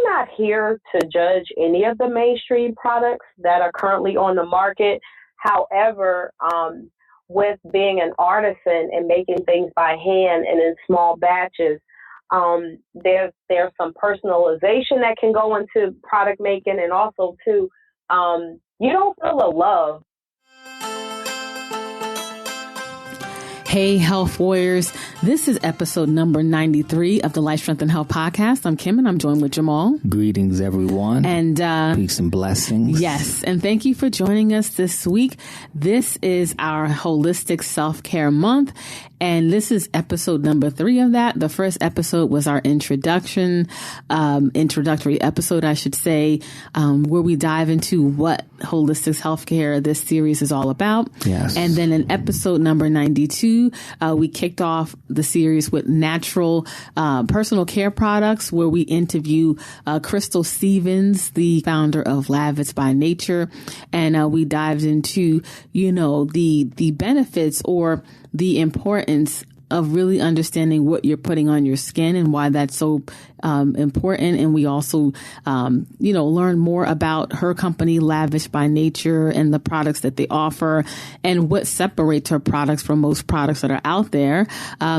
not here to judge any of the mainstream products that are currently on the market. However, with being an artisan and making things by hand and in small batches, there's some personalization that can go into product making, and also too, you don't feel the love. Hey, Health Warriors. This is episode number 93 of the Life, Strength, and Health podcast. I'm Kim, and I'm joined with Jamal. Greetings, everyone. And peace and blessings. Yes, and thank you for joining us this week. This is our Holistic Self-Care Month, and this is episode number 3 of that. The first episode was our introductory episode, I should say, where we dive into what holistic self-care this series is all about. Yes. And then in episode number 92, we kicked off the series with natural personal care products, where we interview Crystal Stevens, the founder of Lavish by Nature, and we dived into, the benefits or the importance of really understanding what you're putting on your skin and why that's so important. And we also, learn more about her company, Lavish by Nature, and the products that they offer and what separates her products from most products that are out there.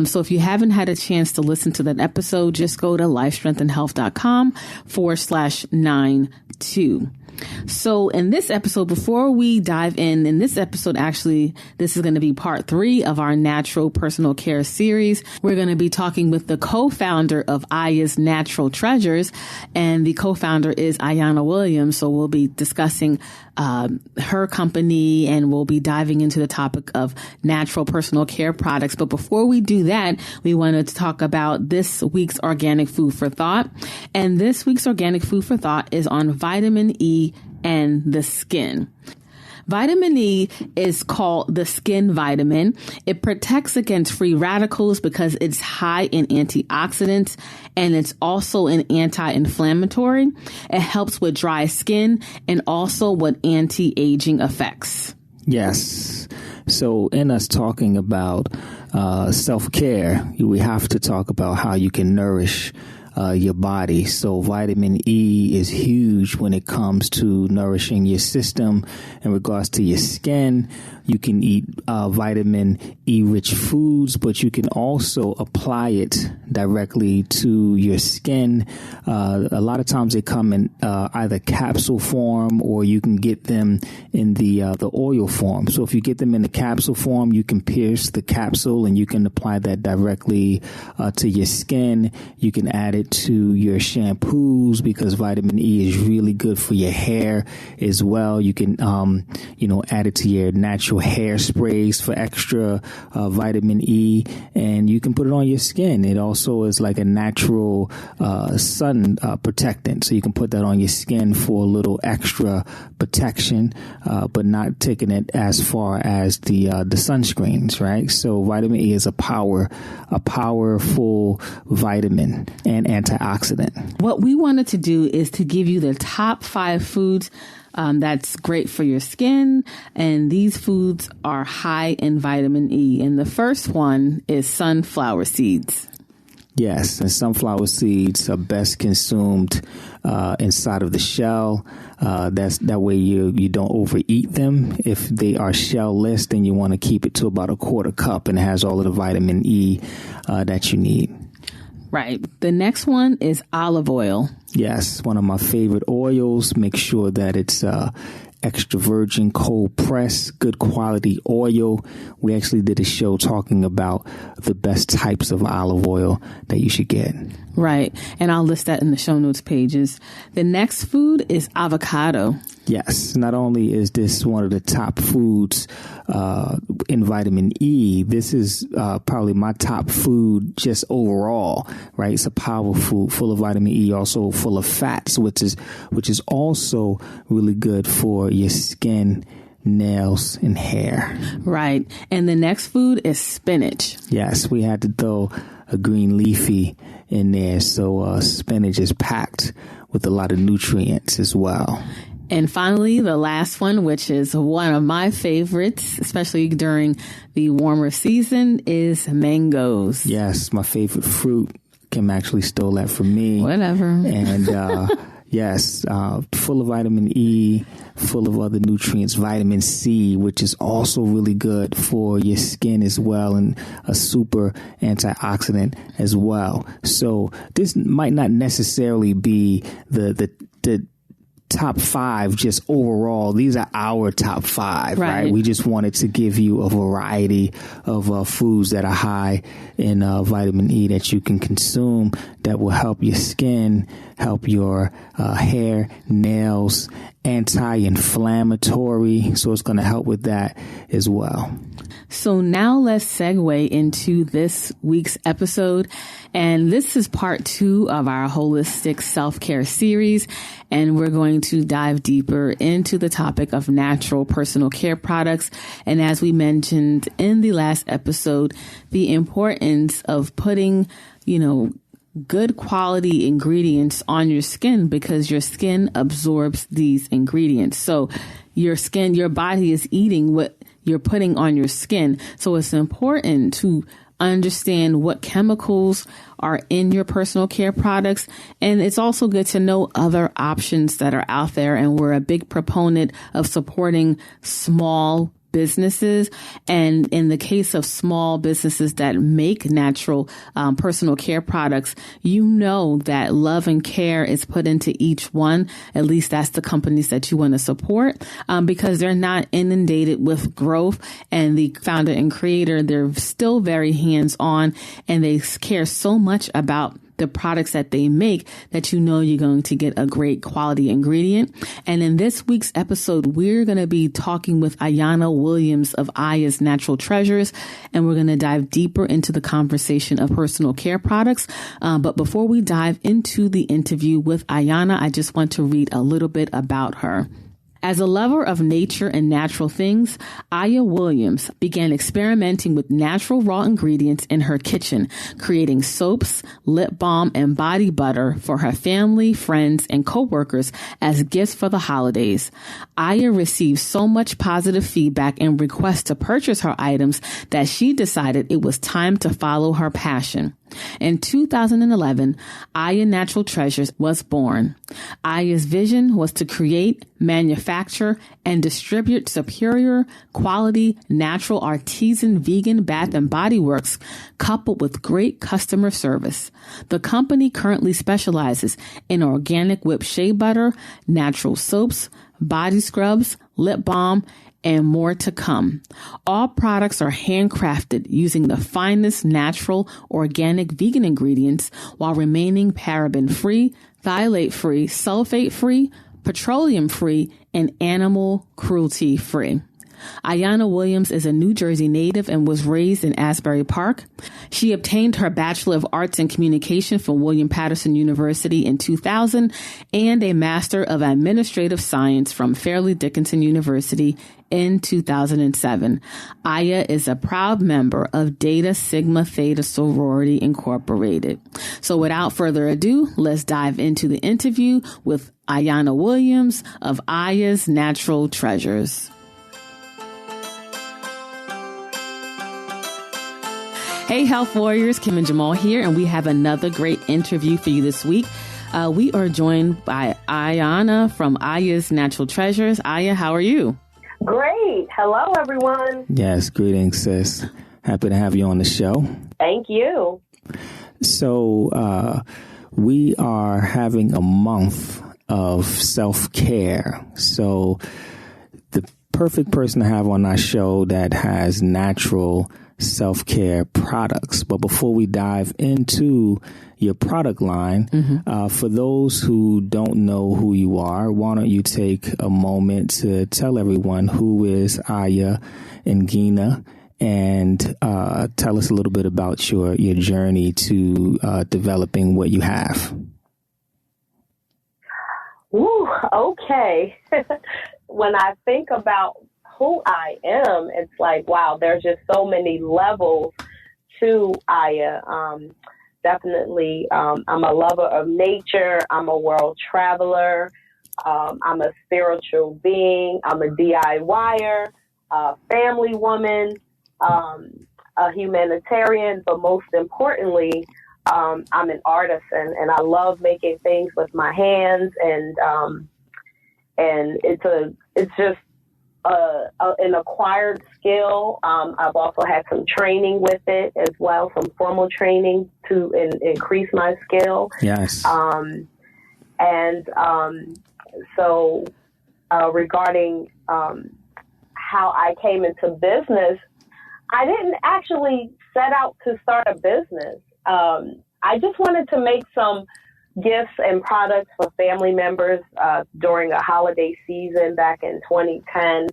So if you haven't had a chance to listen to that episode, just go to lifestrengthandhealth.com/92. So in this episode, before we dive in this episode, actually, this is going to be part 3 of our natural personal care series. We're going to be talking with the co-founder of Aya's Natural Treasures, and the co-founder is Ayanna Williams. So we'll be discussing her company, and we'll be diving into the topic of natural personal care products. But before we do that, we wanted to talk about this week's organic food for thought. And this week's organic food for thought is on vitamin E and the skin. Vitamin E is called the skin vitamin. It protects against free radicals because it's high in antioxidants, and it's also an anti-inflammatory. It helps with dry skin and also with anti-aging effects. Yes. So in us talking about self-care, we have to talk about how you can nourish your body. So vitamin E is huge when it comes to nourishing your system. In regards to your skin, you can eat vitamin E rich foods, but you can also apply it directly to your skin. A lot of times they come in either capsule form, or you can get them in the oil form. So if you get them in the capsule form, you can pierce the capsule and you can apply that directly to your skin. You can add it to your shampoos because vitamin E is really good for your hair as well. You can, add it to your natural hair sprays for extra vitamin E, and you can put it on your skin. It also is like a natural sun protectant. So you can put that on your skin for a little extra protection, but not taking it as far as the sunscreens, right? So vitamin E is a powerful vitamin and antioxidant. What we wanted to do is to give you the top 5 foods that's great for your skin. And these foods are high in vitamin E. And the first one is sunflower seeds. Yes, and sunflower seeds are best consumed inside of the shell. That way you don't overeat them. If they are shell-less, then you want to keep it to about a 1/4 cup, and it has all of the vitamin E that you need. Right. The next one is olive oil. Yes, one of my favorite oils. Make sure that it's extra virgin, cold press, good quality oil. We actually did a show talking about the best types of olive oil that you should get. Right. And I'll list that in the show notes pages. The next food is avocado. Yes. Not only is this one of the top foods in vitamin E, this is probably my top food just overall, right? It's a powerful food full of vitamin E, also full of fats, which is also really good for your skin, nails, and hair. Right. And the next food is spinach. Yes, we had to throw a green leafy in there. So spinach is packed with a lot of nutrients as well. And finally, the last one, which is one of my favorites, especially during the warmer season, is mangoes. Yes, my favorite fruit. Kim actually stole that from me. Whatever. And yes, full of vitamin E, full of other nutrients, vitamin C, which is also really good for your skin as well, and a super antioxidant as well. So this might not necessarily be the top five just overall. These are our top five, right? We just wanted to give you a variety of foods that are high in vitamin E that you can consume that will help your skin, help your hair, nails, anti-inflammatory. So it's going to help with that as well. So now let's segue into this week's episode. And this is part 2 of our holistic self-care series. And we're going to dive deeper into the topic of natural personal care products. And as we mentioned in the last episode, the importance of putting, good quality ingredients on your skin, because your skin absorbs these ingredients. So your body is eating what you're putting on your skin. So it's important to understand what chemicals are in your personal care products. And it's also good to know other options that are out there. And we're a big proponent of supporting small businesses. And in the case of small businesses that make natural personal care products, that love and care is put into each one. At least that's the companies that you want to support, because they're not inundated with growth. And the founder and creator, they're still very hands-on, and they care so much about the products that they make that you're going to get a great quality ingredient. And in this week's episode, we're going to be talking with Ayanna Williams of Aya's Natural Treasures, and we're going to dive deeper into the conversation of personal care products. But before we dive into the interview with Ayanna, I just want to read a little bit about her. As a lover of nature and natural things, Aya Williams began experimenting with natural raw ingredients in her kitchen, creating soaps, lip balm, and body butter for her family, friends, and coworkers as gifts for the holidays. Aya received so much positive feedback and requests to purchase her items that she decided it was time to follow her passion. In 2011, Aya Natural Treasures was born. Aya's vision was to create, manufacture, and distribute superior quality, natural artisan vegan bath and body works coupled with great customer service. The company currently specializes in organic whipped shea butter, natural soaps, body scrubs, lip balm, and more to come. All products are handcrafted using the finest natural, organic, vegan ingredients while remaining paraben-free, phthalate-free, sulfate-free, petroleum-free, and animal cruelty-free. Ayanna Williams is a New Jersey native and was raised in Asbury Park. She obtained her Bachelor of Arts in Communication from William Patterson University in 2000 and a Master of Administrative Science from Fairleigh Dickinson University in 2007. Aya is a proud member of Delta Sigma Theta Sorority Incorporated. So without further ado, let's dive into the interview with Ayanna Williams of Aya's Natural Treasures. Hey, Health Warriors, Kim and Jamal here, and we have another great interview for you this week. We are joined by Ayanna from Aya's Natural Treasures. Aya, how are you? Great. Hello, everyone. Yes, greetings, sis. Happy to have you on the show. Thank you. So we are having a month of self-care. So the perfect person to have on our show that has natural self-care products. But before we dive into your product line, for those who don't know who you are, why don't you take a moment to tell everyone who is Aya and Gina, and tell us a little bit about your journey to developing what you have. Ooh, okay. When I think about who I am, it's like, wow, there's just so many levels to Aya. Definitely, I'm a lover of nature. I'm a world traveler. I'm a spiritual being. I'm a DIYer, a family woman, a humanitarian, but most importantly, I'm an artisan, and I love making things with my hands, and it's just an acquired skill. I've also had some training with it as well, some formal training to increase my skill. Yes. So regarding how I came into business, I didn't actually set out to start a business. I just wanted to make some gifts and products for family members during a holiday season back in 2010,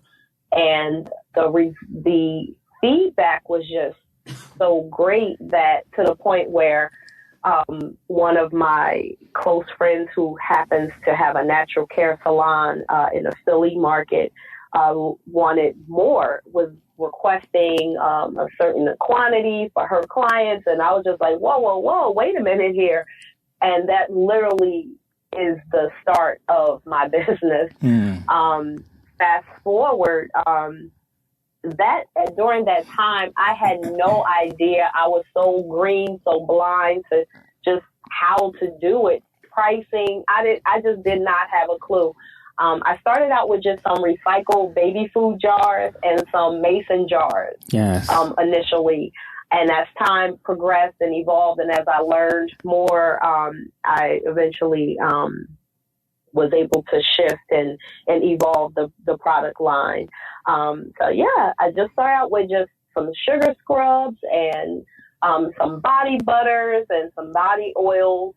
and the feedback was just so great that to the point where one of my close friends who happens to have a natural care salon in the Philly market wanted more, was requesting a certain quantity for her clients, and I was just like, whoa, wait a minute here. And that literally is the start of my business. Fast forward, that during that time, I had no idea. I was so green, so blind to just how to do it. Pricing, I just did not have a clue. I started out with just some recycled baby food jars and some mason jars. Yes. Initially. And as time progressed and evolved, and as I learned more, I eventually was able to shift and evolve the product line. So yeah, I just started out with just some sugar scrubs and some body butters and some body oils.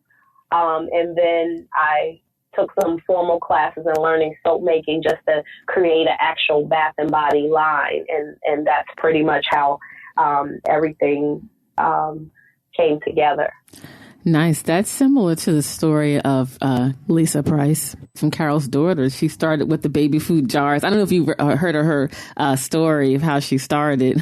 And then I took some formal classes in learning soap making just to create an actual bath and body line. And that's pretty much how everything came together. Nice. That's similar to the story of Lisa Price from Carol's Daughters. She started with the baby food jars. I don't know if you've heard of her story of how she started.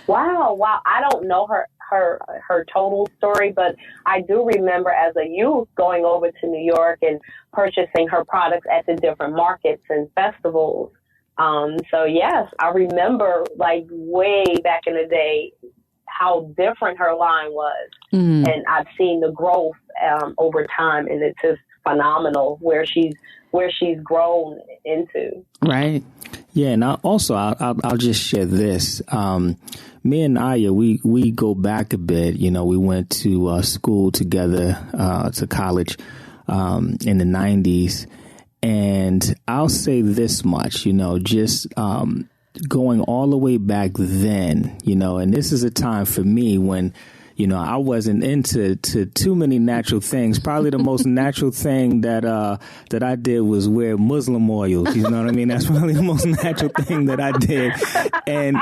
Wow. I don't know her total story, but I do remember as a youth going over to New York and purchasing her products at the different markets and festivals. So yes, I remember like way back in the day how different her line was. And I've seen the growth over time, and it's just phenomenal where she's grown into. Right. Yeah, and I'll just share this. Me and Aya, we go back a bit. You know, we went to school together, to college in the 90s. And I'll say this much, you know, just going all the way back then, you know, and this is a time for me when, you know, I wasn't into too many natural things. Probably the most natural thing that I did was wear Muslim oils. You know what I mean? That's probably the most natural thing that I did. And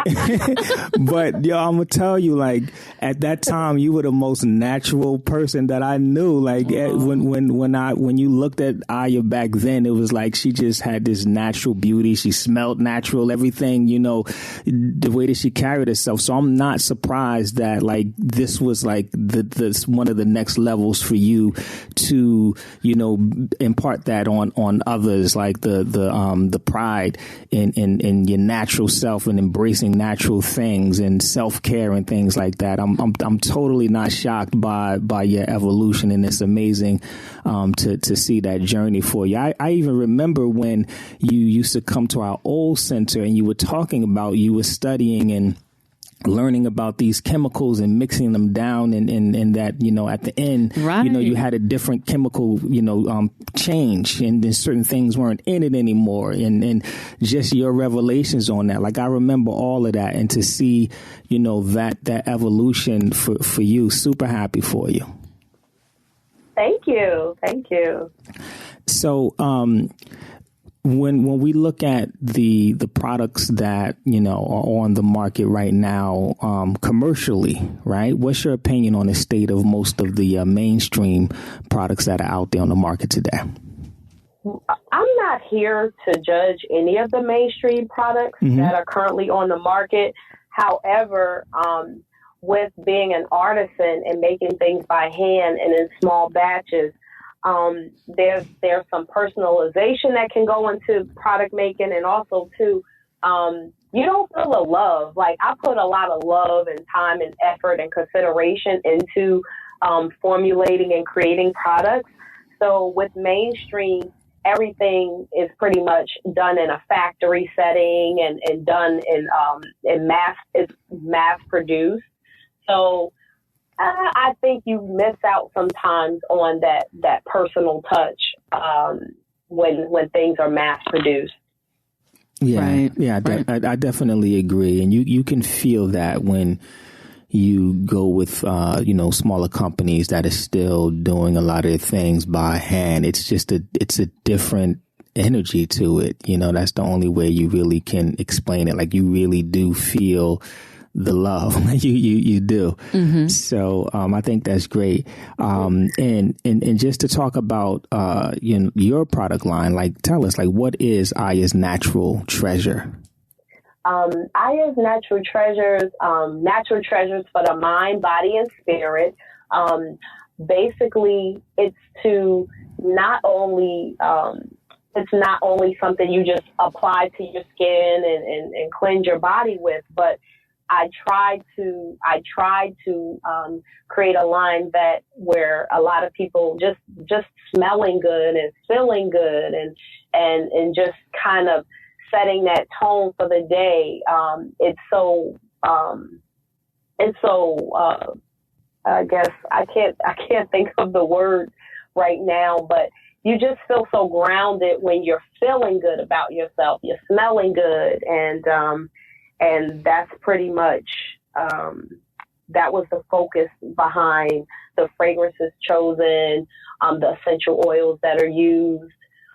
but yo, I'm gonna tell you, like at that time, you were the most natural person that I knew. Like when you looked at Aya back then, it was like she just had this natural beauty. She smelled natural, everything. You know, the way that she carried herself. So I'm not surprised that like this was like this one of the next levels for you to, you know, impart that on others, like the pride in your natural self and embracing natural things and self-care and things like that. I'm totally not shocked by your evolution, and it's amazing to see that journey for you. I even remember when you used to come to our old center and you were talking about you were studying and learning about these chemicals and mixing them down and that, you know, at the end, right, you know, you had a different chemical, you know, change, and then certain things weren't in it anymore. And just your revelations on that. Like, I remember all of that, and to see, you know, that evolution for you, super happy for you. Thank you. Thank you. So, when we look at the products that, you know, are on the market right now, commercially, right? What's your opinion on the state of most of the mainstream products that are out there on the market today? I'm not here to judge any of the mainstream products that are currently on the market. However, with being an artisan and making things by hand and in small batches, there's some personalization that can go into product making, and also too, you don't feel the love. Like, I put a lot of love and time and effort and consideration into formulating and creating products. So with mainstream, everything is pretty much done in a factory setting and done in mass produced. So I think you miss out sometimes on that personal touch when things are mass produced. Yeah, right. yeah, Right. I definitely agree, and you can feel that when you go with smaller companies that are still doing a lot of things by hand. It's a different energy to it. That's the only way you really can explain it. Like, you really do feel the love. you do. Mm-hmm. So I think that's great. And just to talk about your product line, like, tell us, like, what is Aya's Natural Treasure? Aya's natural treasures for the mind, body, and spirit. Basically, it's to not only something you just apply to your skin and cleanse your body with, but I tried to create a line that where a lot of people just smelling good and feeling good and just kind of setting that tone for the day. I guess I can't think of the word right now, but you just feel so grounded when you're feeling good about yourself. You're smelling good, and that's pretty much that was the focus behind the fragrances chosen, the essential oils that are used.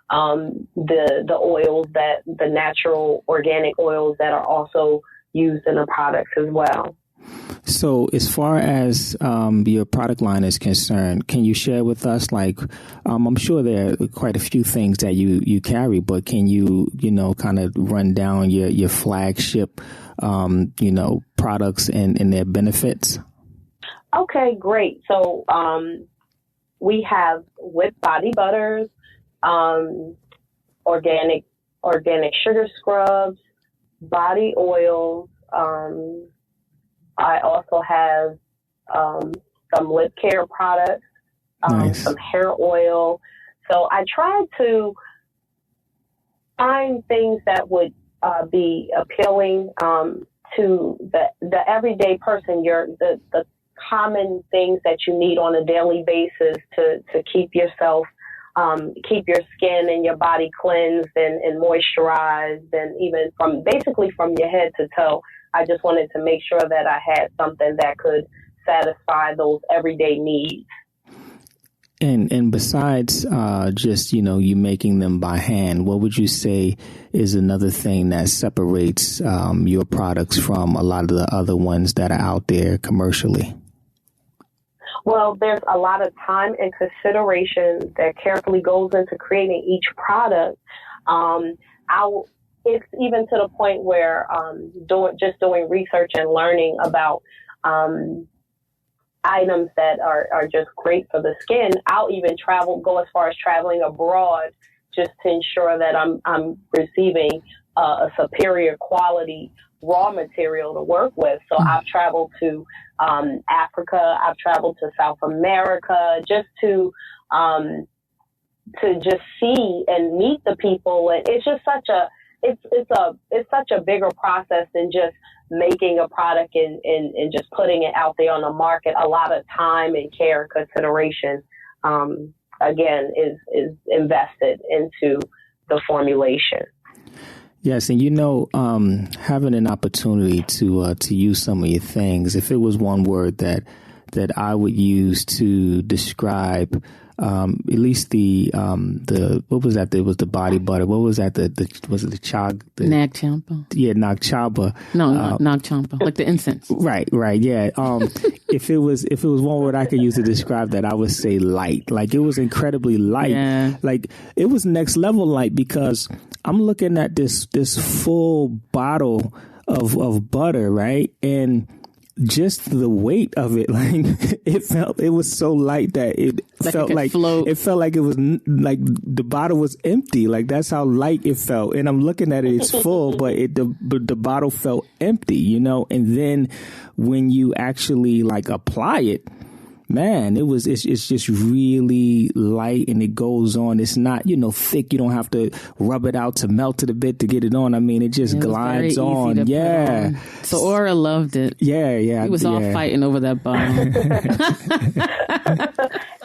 The oils the natural organic oils that are also used in the products as well. So as far as your product line is concerned, can you share with us, like, I'm sure there are quite a few things that you carry, but can you kind of run down your flagship, products and their benefits? Okay, great. So we have whipped body butters, organic sugar scrubs, body oils. I also have some lip care products, nice. Some hair oil. So I tried to find things that would be appealing to the everyday person. The common things that you need on a daily basis to keep yourself, keep your skin and your body cleansed and moisturized, and even from your head to toe. I just wanted to make sure that I had something that could satisfy those everyday needs. And besides just, you making them by hand, what would you say is another thing that separates your products from a lot of the other ones that are out there commercially? Well, there's a lot of time and consideration that carefully goes into creating each product. It's even to the point where doing research and learning about items that are just great for the skin. I'll even go as far as traveling abroad just to ensure that I'm receiving a superior quality raw material to work with. So I've traveled to Africa, I've traveled to South America just to just see and meet the people, and it's just such a bigger process than just making a product and just putting it out there on the market. A lot of time and care and consideration, again, is invested into the formulation. Yes, and having an opportunity to use some of your things, if it was one word that I would use to describe at least the what was that? It was the body butter. What was that? Was it the chag? Nag champa. Yeah, nag champa. No, nag champa, like the incense. Right. Yeah. If it was one word I could use to describe that, I would say light. Like, it was incredibly light. Yeah. Like, it was next level light, because I'm looking at this full bottle of butter, right? And just the weight of it, like it was so light that it felt like it was like the bottle was empty. Like that's how light it felt. And I'm looking at it, it's full, but the bottle felt empty, you know. And then when you actually like apply it, man, it's just really light, and it goes on. It's not, you know, thick. You don't have to rub it out to melt it a bit to get it on. I mean, it just glides on. Yeah. So Aura loved it. Yeah. He was all fighting over that bottle.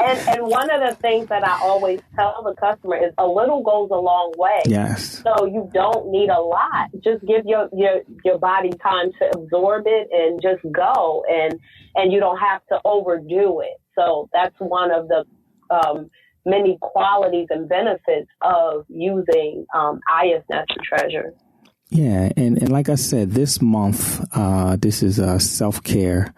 And one of the things that I always tell the customer is a little goes a long way. Yes. So you don't need a lot. Just give your body time to absorb it and just go. And you don't have to overdo it. So that's one of the many qualities and benefits of using Aya's Natural Treasures. Yeah, and like I said, this month, this is a self-care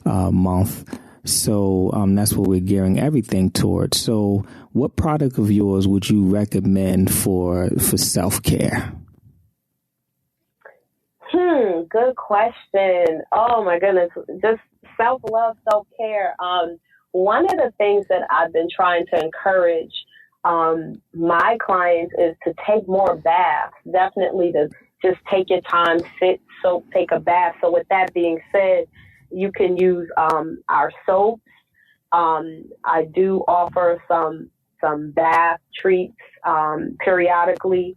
month. So that's what we're gearing everything towards. So what product of yours would you recommend for self-care? Good question. Oh my goodness. Just self-love, self-care. One of the things that I've been trying to encourage my clients is to take more baths. Definitely to just take your time, sit, soak, take a bath. So with that being said, you can use our soaps. I do offer some bath treats periodically.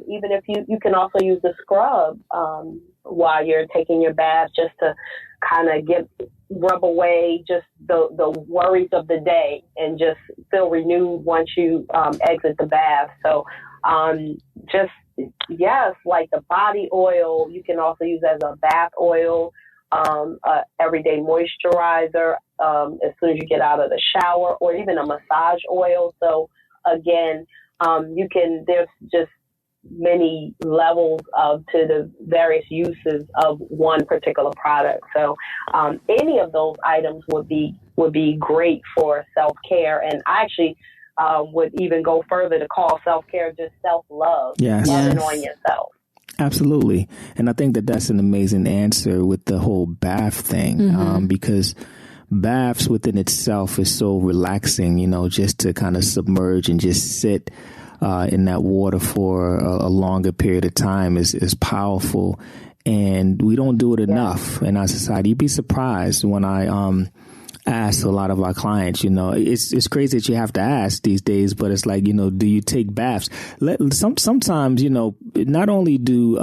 Even if you can also use the scrub while you're taking your bath, just to kind of rub away just the worries of the day and just feel renewed once you exit the bath. So like the body oil, you can also use as a bath oil, everyday moisturizer as soon as you get out of the shower, or even a massage oil. So again, there's just many levels to the various uses of one particular product. So any of those items would be great for self-care. And I actually would even go further to call self-care just self-love. Yes. Loving on yourself. Absolutely. And I think that that's an amazing answer with the whole bath thing, because baths within itself is so relaxing, you know, just to kind of submerge and just sit in that water for a longer period of time is powerful. And we don't do it enough in our society. You'd be surprised when I ask a lot of our clients, you know, it's crazy that you have to ask these days, but it's like, you know, do you take baths? Sometimes, you know, not only do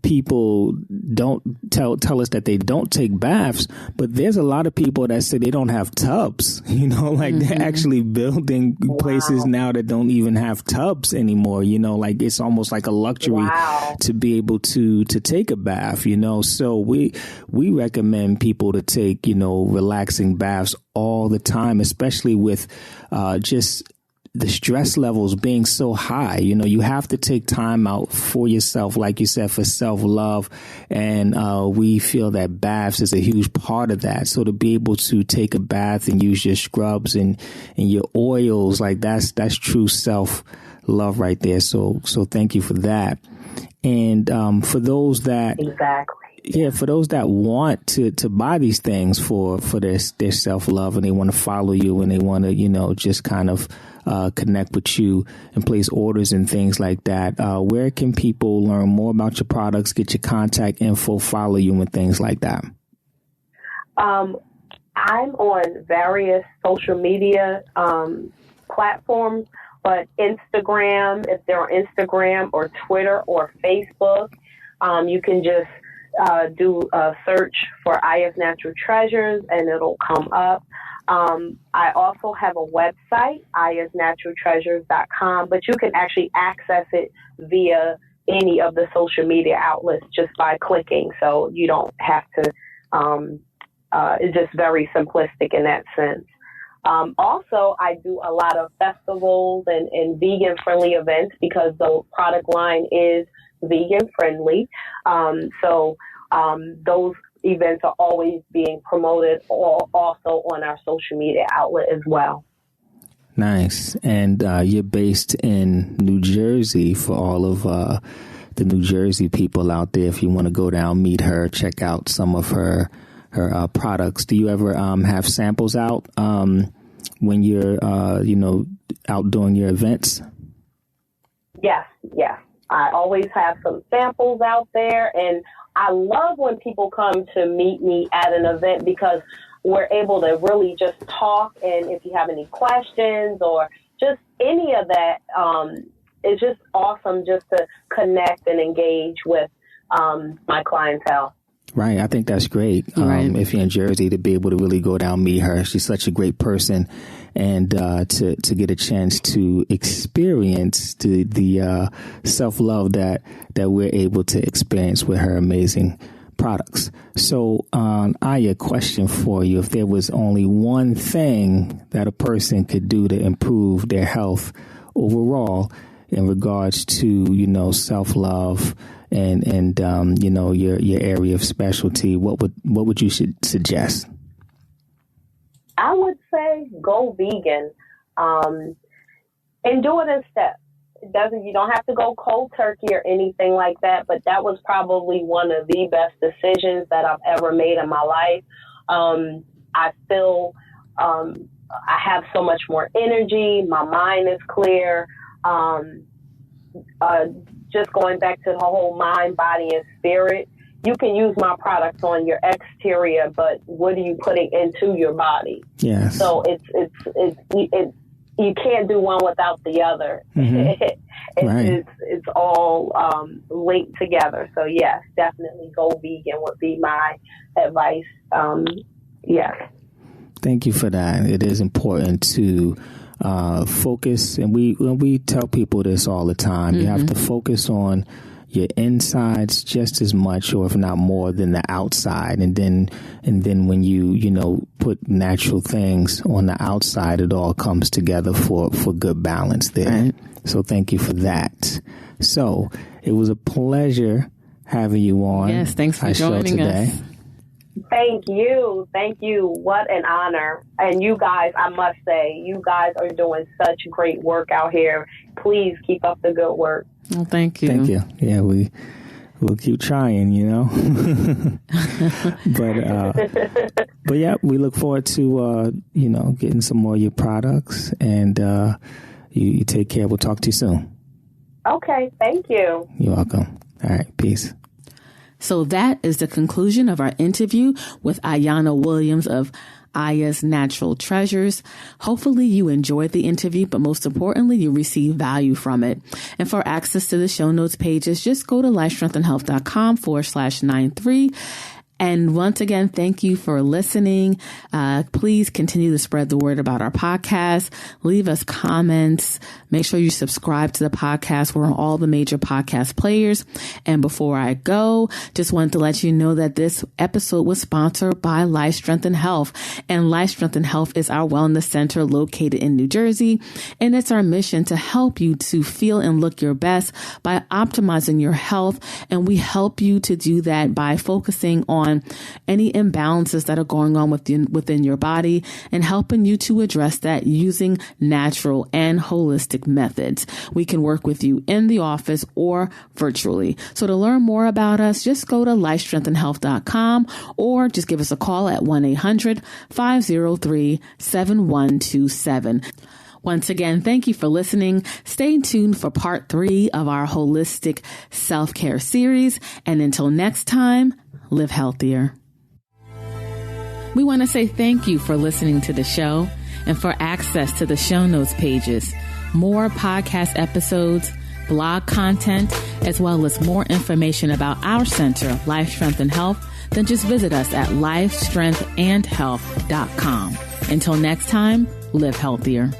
people don't tell us that they don't take baths, but there's a lot of people that say they don't have tubs, you know, like they're actually building places now that don't even have tubs anymore, you know, like it's almost like a luxury to be able to take a bath, you know. So we recommend people to take, you know, relaxing baths all the time, especially with just the stress levels being so high. You know, you have to take time out for yourself, like you said, for self-love. And we feel that baths is a huge part of that. So to be able to take a bath and use your scrubs and your oils, like that's true self-love right there. So thank you for that. And for those that for those that want to buy these things for their self-love, and they want to follow you and they want to, you know, just kind of connect with you and place orders and things like that, where can people learn more about your products, get your contact info, follow you and things like that? I'm on various social media platforms, but Instagram, if they're on Instagram or Twitter or Facebook, you can just do a search for Aya's Natural Treasures and it'll come up. I also have a website, ayasnaturaltreasures.com, but you can actually access it via any of the social media outlets just by clicking. So you don't have to, it's just very simplistic in that sense. Also, I do a lot of festivals and vegan-friendly events because the product line is vegan-friendly. So those events are always being promoted also on our social media outlet as well. Nice. And you're based in New Jersey for all of the New Jersey people out there, if you want to go down, meet her, check out some of her products. Do you ever have samples out when you're out doing your events? Yes. I always have some samples out there, and I love when people come to meet me at an event because we're able to really just talk, and if you have any questions or just any of that, it's just awesome just to connect and engage with my clientele. Right. I think that's great. Right. If you're in Jersey, to be able to really go down, meet her. She's such a great person. And to get a chance to experience the self-love that we're able to experience with her amazing products. So, Aya, question for you. If there was only one thing that a person could do to improve their health overall in regards to, self-love and your area of specialty, what would you suggest? I would say go vegan, and do it in steps. You don't have to go cold turkey or anything like that, but that was probably one of the best decisions that I've ever made in my life. I feel I have so much more energy. My mind is clear. Just going back to the whole mind, body, and spirit, you can use my products on your exterior, but what are you putting into your body? Yes. So it's you can't do one without the other. Mm-hmm. It's all linked together. So yes, definitely go vegan would be my advice. Yes. Thank you for that. It is important to focus, and we tell people this all the time. Mm-hmm. You have to focus on your insides just as much, or if not more, than the outside. And then when you put natural things on the outside, it all comes together for good balance there. Right. So thank you for that. So it was a pleasure having you on. Yes, thanks for joining today. us. Thank you. What an honor. And you guys, I must say, you guys are doing such great work out here. Please keep up the good work. Well, thank you. Thank you. Yeah, we'll keep trying, But yeah, we look forward to getting some more of your products, and you take care. We'll talk to you soon. Okay, thank you. You're welcome. All right, peace. So that is the conclusion of our interview with Ayanna Williams of Aya's Natural Treasures. Hopefully you enjoyed the interview, but most importantly, you received value from it. And for access to the show notes pages, just go to lifestrengthandhealth.com/93. And once again, thank you for listening. Please continue to spread the word about our podcast. Leave us comments. Make sure you subscribe to the podcast. We're on all the major podcast players. And before I go, just wanted to let you know that this episode was sponsored by Life Strength and Health. And Life Strength and Health is our wellness center located in New Jersey. And it's our mission to help you to feel and look your best by optimizing your health. And we help you to do that by focusing on any imbalances that are going on within your body and helping you to address that using natural and holistic methods. We can work with you in the office or virtually. So to learn more about us, just go to lifestrengthandhealth.com or just give us a call at 1-800-503-7127. Once again, thank you for listening. Stay tuned for part 3 of our holistic self-care series. And until next time, live healthier. We want to say thank you for listening to the show and for access to the show notes pages, more podcast episodes, blog content, as well as more information about our center, Life Strength and Health. Then just visit us at lifestrengthandhealth.com. Until next time, live healthier.